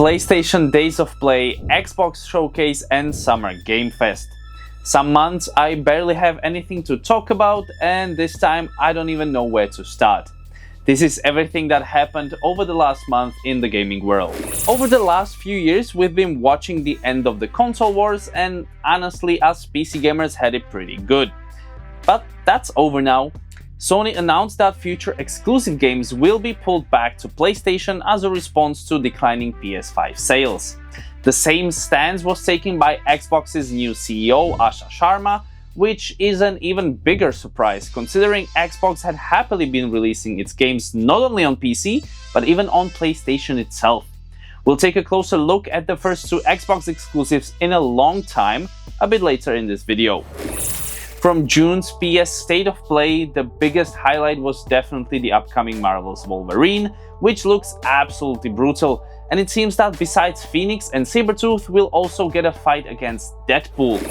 PlayStation Days of Play, Xbox Showcase and Summer Game Fest. Some months I barely have anything to talk about, and this time I don't even know where to start. This is everything that happened over the last month in the gaming world. Over the last few years we've been watching the end of the console wars, and honestly us PC gamers had it pretty good. But that's over now. Sony announced that future exclusive games will be pulled back to PlayStation as a response to declining PS5 sales. The same stance was taken by Xbox's new CEO Asha Sharma, which is an even bigger surprise considering Xbox had happily been releasing its games not only on PC but even on PlayStation itself. We'll take a closer look at the first two Xbox exclusives in a long time a bit later in this video. From June's PS State of Play, the biggest highlight was definitely the upcoming Marvel's Wolverine, which looks absolutely brutal, and it seems that besides Phoenix and Sabretooth, we'll also get a fight against Deadpool.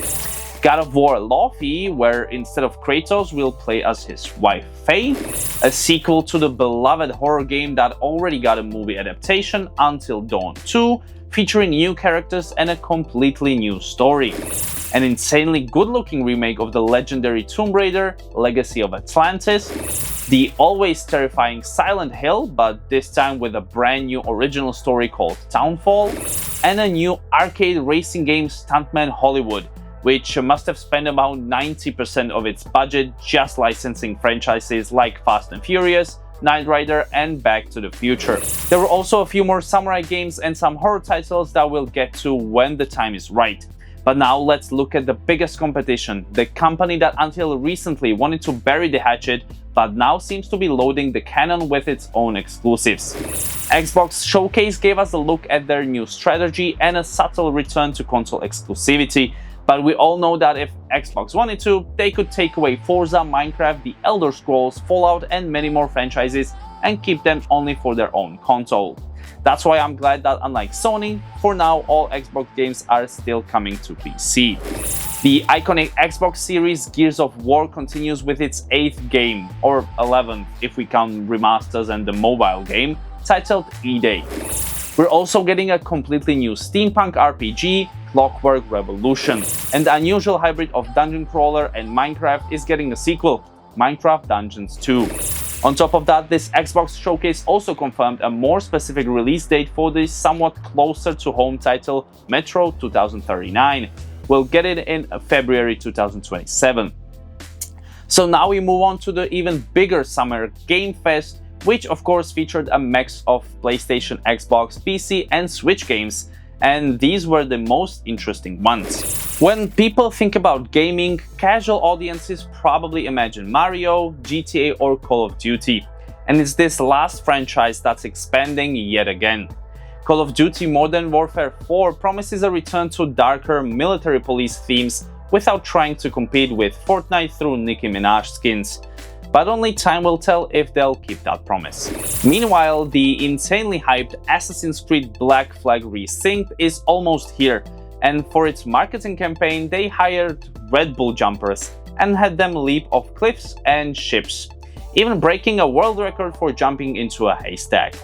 God of War Lofi, where instead of Kratos we'll play as his wife Faye, a sequel to the beloved horror game that already got a movie adaptation, Until Dawn 2, featuring new characters and a completely new story. An insanely good-looking remake of the legendary Tomb Raider, Legacy of Atlantis, the always terrifying Silent Hill, but this time with a brand new original story called Townfall, and a new arcade racing game Stuntman Hollywood, which must have spent about 90% of its budget just licensing franchises like Fast and Furious, Knight Rider and Back to the Future. There were also a few more samurai games and some horror titles that we'll get to when the time is right. But now let's look at the biggest competition, the company that until recently wanted to bury the hatchet but now seems to be loading the cannon with its own exclusives. Xbox Showcase gave us a look at their new strategy and a subtle return to console exclusivity, but we all know that if Xbox wanted to, they could take away Forza, Minecraft, The Elder Scrolls, Fallout and many more franchises and keep them only for their own console. That's why I'm glad that unlike Sony, for now all Xbox games are still coming to PC. The iconic Xbox series Gears of War continues with its 8th game, or 11th if we count remasters and the mobile game, titled E-Day. We're also getting a completely new steampunk RPG, Clockwork Revolution, and the unusual hybrid of dungeon crawler and Minecraft is getting a sequel, Minecraft Dungeons 2. On top of that, this Xbox Showcase also confirmed a more specific release date for the somewhat closer to home title Metro 2039. We'll get it in February 2027. So now we move on to the even bigger Summer Game Fest, which of course featured a mix of PlayStation, Xbox, PC and Switch games, and these were the most interesting ones. When people think about gaming, casual audiences probably imagine Mario, GTA or Call of Duty, and it's this last franchise that's expanding yet again. Call of Duty Modern Warfare 4 promises a return to darker military police themes without trying to compete with Fortnite through Nicki Minaj skins. But only time will tell if they'll keep that promise. Meanwhile, the insanely hyped Assassin's Creed Black Flag Resynced is almost here, and for its marketing campaign they hired Red Bull jumpers and had them leap off cliffs and ships, even breaking a world record for jumping into a haystack.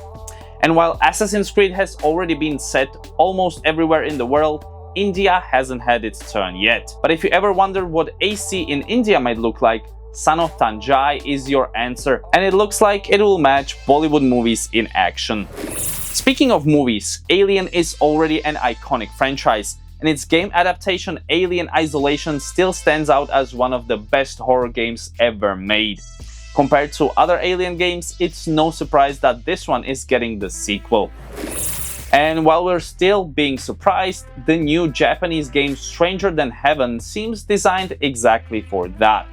And while Assassin's Creed has already been set almost everywhere in the world, India hasn't had its turn yet. But if you ever wondered what AC in India might look like, Son of Tanjai is your answer, and it looks like it will match Bollywood movies in action. Speaking of movies, Alien is already an iconic franchise, and its game adaptation Alien Isolation still stands out as one of the best horror games ever made. Compared to other Alien games, it's no surprise that this one is getting the sequel. And while we're still being surprised, the new Japanese game Stranger Than Heaven seems designed exactly for that.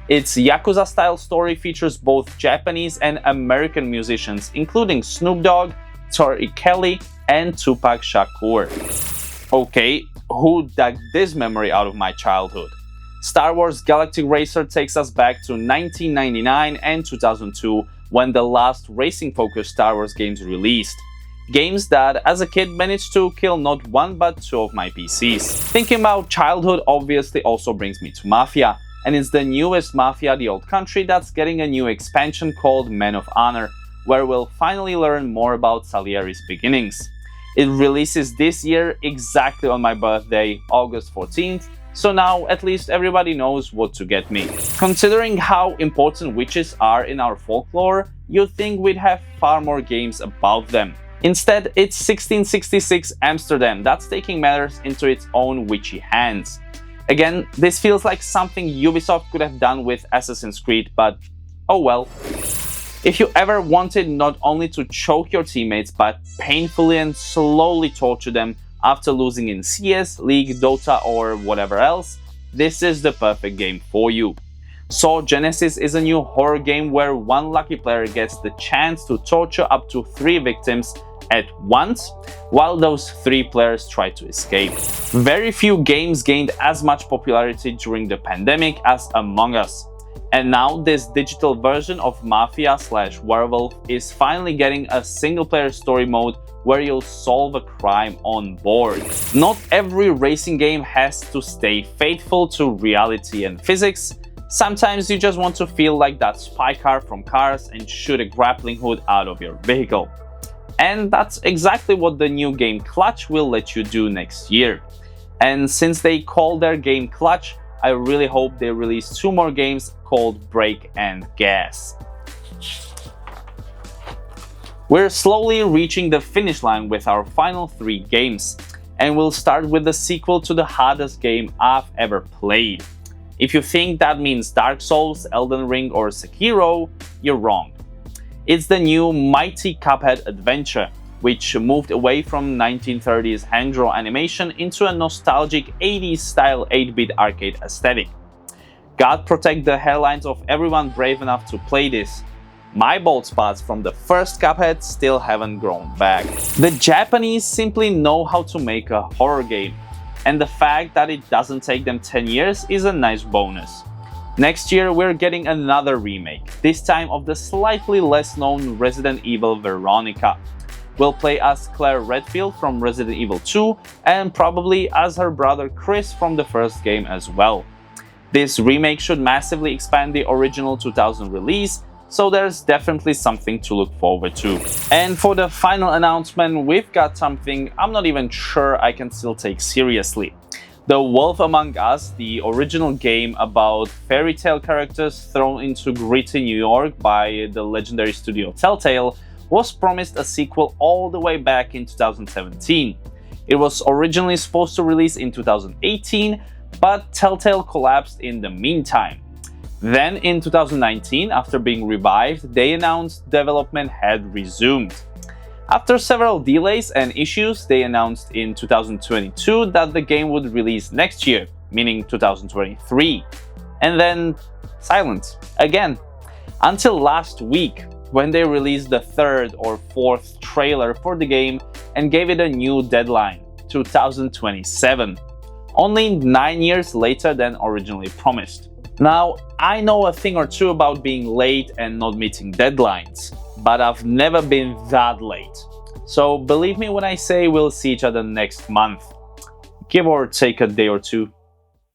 Its Yakuza-style story features both Japanese and American musicians, including Snoop Dogg, Tori Kelly, and Tupac Shakur. Okay, who dug this memory out of my childhood? Star Wars Galactic Racer takes us back to 1999 and 2002, when the last racing-focused Star Wars games released. Games that, as a kid, managed to kill not one but two of my PCs. Thinking about childhood obviously also brings me to Mafia, and it's the newest Mafia the Old Country that's getting a new expansion called Men of Honor, where we'll finally learn more about Salieri's beginnings. It releases this year exactly on my birthday, August 14th, so now at least everybody knows what to get me. Considering how important witches are in our folklore, you'd think we'd have far more games about them. Instead, it's 1666 Amsterdam that's taking matters into its own witchy hands. Again, this feels like something Ubisoft could have done with Assassin's Creed, but oh well. If you ever wanted not only to choke your teammates, but painfully and slowly torture them after losing in CS, League, Dota or whatever else, this is the perfect game for you. Saw Genesis is a new horror game where one lucky player gets the chance to torture up to 3 victims at once, while those 3 players try to escape. Very few games gained as much popularity during the pandemic as Among Us. And now this digital version of Mafia/Werewolf is finally getting a single-player story mode where you'll solve a crime on board. Not every racing game has to stay faithful to reality and physics. Sometimes you just want to feel like that spy car from Cars and shoot a grappling hook out of your vehicle. And that's exactly what the new game Clutch will let you do next year. And since they call their game Clutch, I really hope they release 2 more games called Break and Gas. We're slowly reaching the finish line with our final 3 games, and we'll start with the sequel to the hardest game I've ever played. If you think that means Dark Souls, Elden Ring or Sekiro, you're wrong. It's the new Mighty Cuphead adventure, which moved away from 1930s hand-drawn animation into a nostalgic 80s style 8-bit arcade aesthetic. God protect the hairlines of everyone brave enough to play this. My bald spots from the first Cuphead still haven't grown back. The Japanese simply know how to make a horror game, and the fact that it doesn't take them 10 years is a nice bonus. Next year we're getting another remake, this time of the slightly less known Resident Evil Veronica. We'll play as Claire Redfield from Resident Evil 2 and probably as her brother Chris from the first game as well. This remake should massively expand the original 2000 release, so there's definitely something to look forward to. And for the final announcement, we've got something I'm not even sure I can still take seriously. The Wolf Among Us, the original game about fairy tale characters thrown into gritty New York by the legendary studio Telltale, was promised a sequel all the way back in 2017. It was originally supposed to release in 2018, but Telltale collapsed in the meantime. Then in 2019, after being revived, they announced development had resumed. After several delays and issues, they announced in 2022 that the game would release next year, meaning 2023. And then silence again. Until last week, when they released the 3rd or 4th trailer for the game and gave it a new deadline, 2027. Only 9 years later than originally promised. Now, I know a thing or two about being late and not meeting deadlines, but I've never been that late. So believe me when I say we'll see each other next month, give or take a day or two.